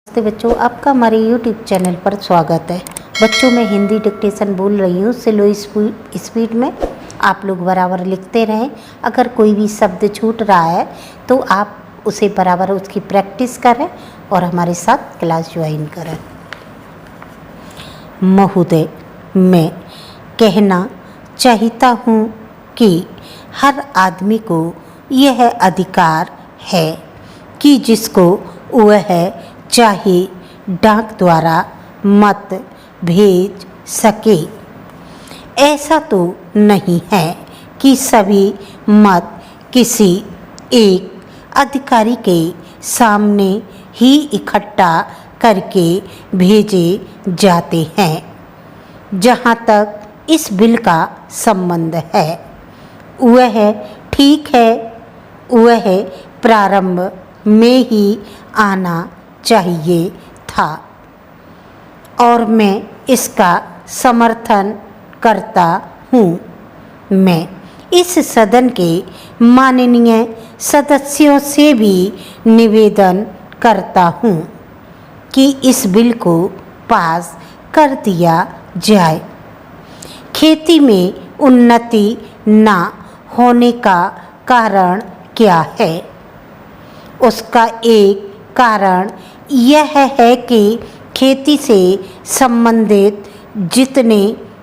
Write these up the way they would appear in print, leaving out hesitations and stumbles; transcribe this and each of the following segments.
नमस्ते बच्चों, आपका हमारे YouTube चैनल पर स्वागत है। बच्चों मैं हिंदी डिक्टेशन बोल रही हूँ स्लो स्पीड में। आप लोग बराबर लिखते रहें। अगर कोई भी शब्द छूट रहा है तो आप उसे बराबर उसकी प्रैक्टिस करें और हमारे साथ क्लास ज्वाइन करें। महोदय, मैं कहना चाहता हूँ कि हर आदमी को यह अधिकार है कि जिसको वह चाहे डाक द्वारा मत भेज सके। ऐसा तो नहीं है कि सभी मत किसी एक अधिकारी के सामने ही इकट्ठा करके भेजे जाते हैं। जहाँ तक इस बिल का संबंध है, वह ठीक है, वह प्रारंभ में ही आना चाहिए था और मैं इसका समर्थन करता हूँ। मैं इस सदन के माननीय सदस्यों से भी निवेदन करता हूँ कि इस बिल को पास कर दिया जाए। खेती में उन्नति ना होने का कारण क्या है? उसका एक कारण यह है कि खेती से संबंधित जितने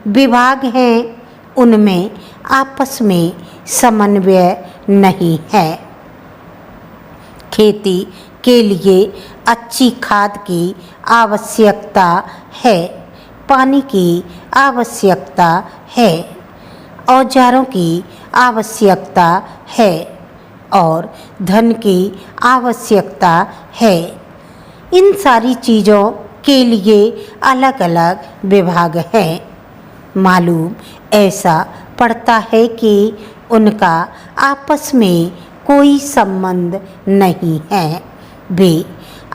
विभाग हैं उनमें आपस में समन्वय नहीं है। खेती के लिए अच्छी खाद की आवश्यकता है, पानी की आवश्यकता है, औजारों की आवश्यकता है और धन की आवश्यकता है। इन सारी चीज़ों के लिए अलग अलग विभाग हैं। मालूम ऐसा पड़ता है कि उनका आपस में कोई संबंध नहीं है। वे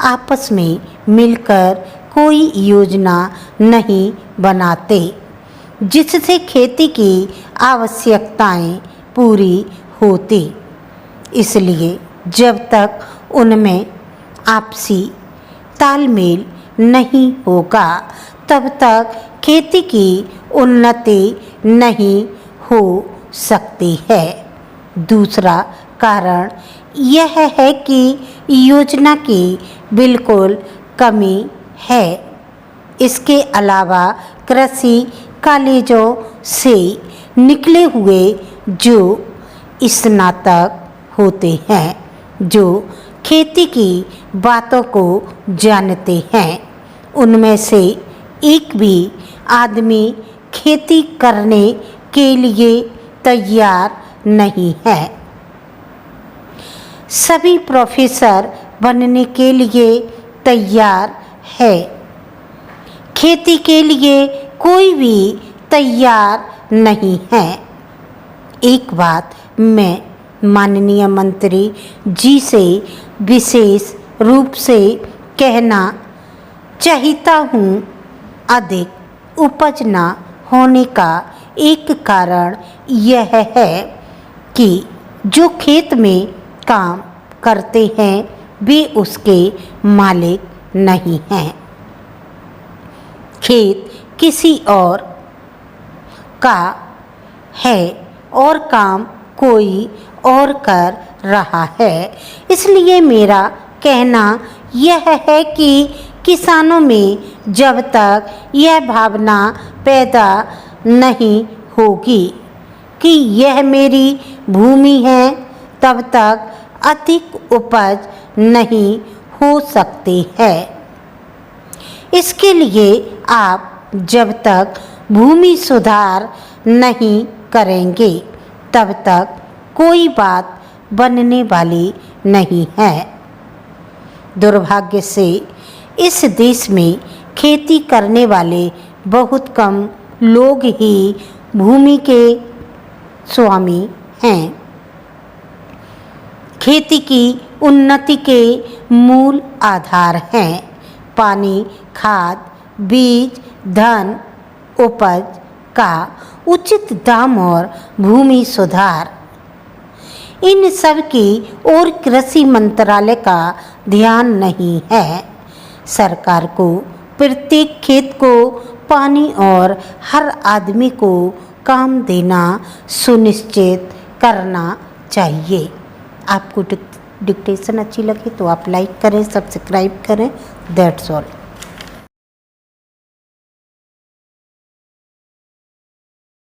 आपस में मिलकर कोई योजना नहीं बनाते जिससे खेती की आवश्यकताएं पूरी होती। इसलिए जब तक उनमें आपसी तालमेल नहीं होगा तब तक खेती की उन्नति नहीं हो सकती है। दूसरा कारण यह है कि योजना की बिल्कुल कमी है। इसके अलावा कृषि कॉलेजों से निकले हुए जो स्नातक होते हैं, जो खेती की बातों को जानते हैं, उनमें से एक भी आदमी खेती करने के लिए तैयार नहीं है। सभी प्रोफेसर बनने के लिए तैयार है, खेती के लिए कोई भी तैयार नहीं है। एक बात मैं माननीय मंत्री जी से विशेष रूप से कहना चाहता हूँ। अधिक उपज न होने का एक कारण यह है कि जो खेत में काम करते हैं वे उसके मालिक नहीं हैं। खेत किसी और का है और काम कोई और कर रहा है। इसलिए मेरा कहना यह है कि किसानों में जब तक यह भावना पैदा नहीं होगी कि यह मेरी भूमि है, तब तक अधिक उपज नहीं हो सकती है। इसके लिए आप जब तक भूमि सुधार नहीं करेंगे तब तक कोई बात बनने वाली नहीं है। दुर्भाग्य से इस देश में खेती करने वाले बहुत कम लोग ही भूमि के स्वामी हैं। खेती की उन्नति के मूल आधार हैं पानी, खाद, बीज, धन, उपज का उचित दाम और भूमि सुधार। इन सब की ओर कृषि मंत्रालय का ध्यान नहीं है। सरकार को प्रत्येक खेत को पानी और हर आदमी को काम देना सुनिश्चित करना चाहिए। आपको डिक्टेशन अच्छी लगी तो आप लाइक करें, सब्सक्राइब करें। That's all.